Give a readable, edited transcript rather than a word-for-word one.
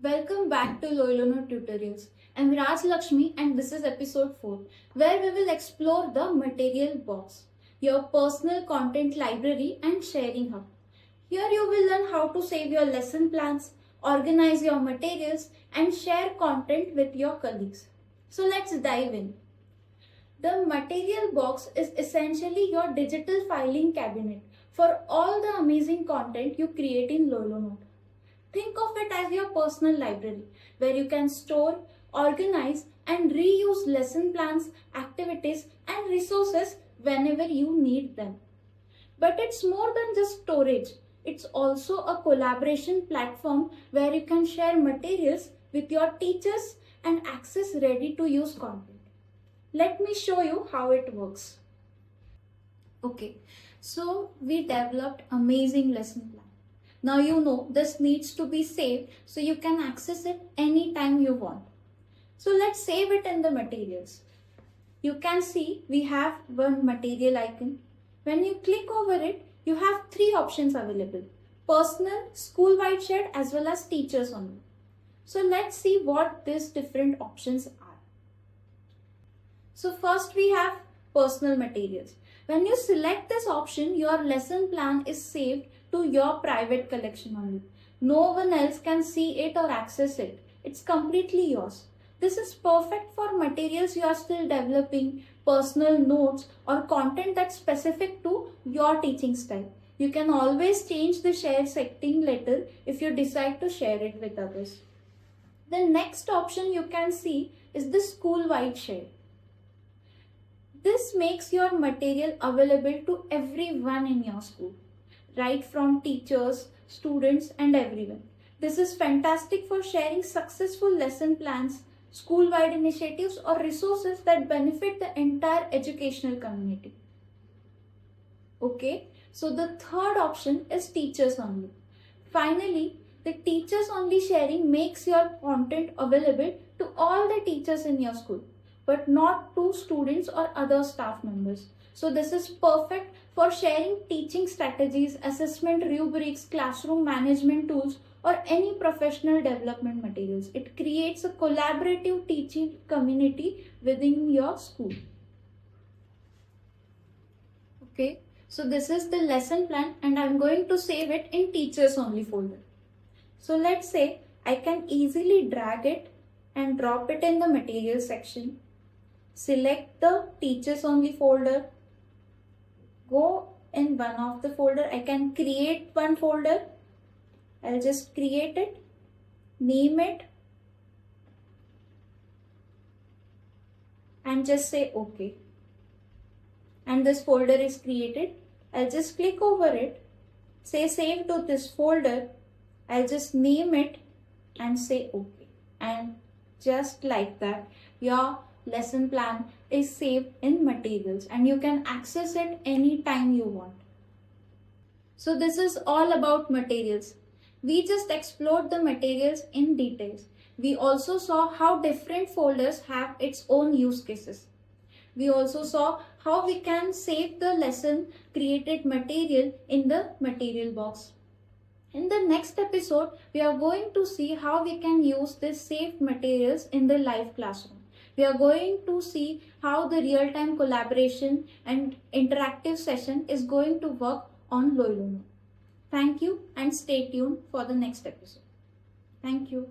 Welcome back to LoiLoNote tutorials. I'm Raj Lakshmi and this is episode 4 where we will explore the material box, your personal content library and sharing hub. Here you will learn how to save your lesson plans, organize your materials and share content with your colleagues. So let's dive in. The material box is essentially your digital filing cabinet for all the amazing content you create in LoiLoNote. Think of it as your personal library where you can store, organize and reuse lesson plans, activities and resources whenever you need them. But it's more than just storage. It's also a collaboration platform where you can share materials with your teachers and access ready to use content. Let me show you how it works. Okay, so we developed amazing lesson plan. Now you know this needs to be saved so you can access it anytime you want. So let's save it in the materials. You can see we have one material icon. When you click over it, you have three options available: personal, school-wide shared as well as teachers only. So let's see what these different options are. So first we have personal materials. When you select this option, your lesson plan is saved to your private collection only. No one else can see it or access it. It's completely yours. This is perfect for materials you are still developing, personal notes or content that's specific to your teaching style. You can always change the share setting later if you decide to share it with others. The next option you can see is the school-wide share. This makes your material available to everyone in your school, right from teachers, students and everyone. This is fantastic for sharing successful lesson plans, school-wide initiatives or resources that benefit the entire educational community. Okay, so the third option is teachers only. Finally, the teachers only sharing makes your content available to all the teachers in your school, but not to students or other staff members. So this is perfect for sharing teaching strategies, assessment rubrics, classroom management tools, or any professional development materials. It creates a collaborative teaching community within your school. Okay, so this is the lesson plan and I'm going to save it in teachers only folder. So let's say I can easily drag it and drop it in the materials section. Select the teachers only folder, go in one of the folder. I can create one folder. I'll just create it, name it and just say OK. And this folder is created. I'll just click over it, say save to this folder. I'll just name it and say OK. And just like that, your lesson plan is saved in materials and you can access it anytime you want. So this is all about materials. We just explored the materials in details. We also saw how different folders have its own use cases. We also saw how we can save the lesson created material in the material box. In the next episode, we are going to see how we can use these saved materials in the live classroom. We are going to see how the real-time collaboration and interactive session is going to work on LoiLoNote. Thank you and stay tuned for the next episode. Thank you.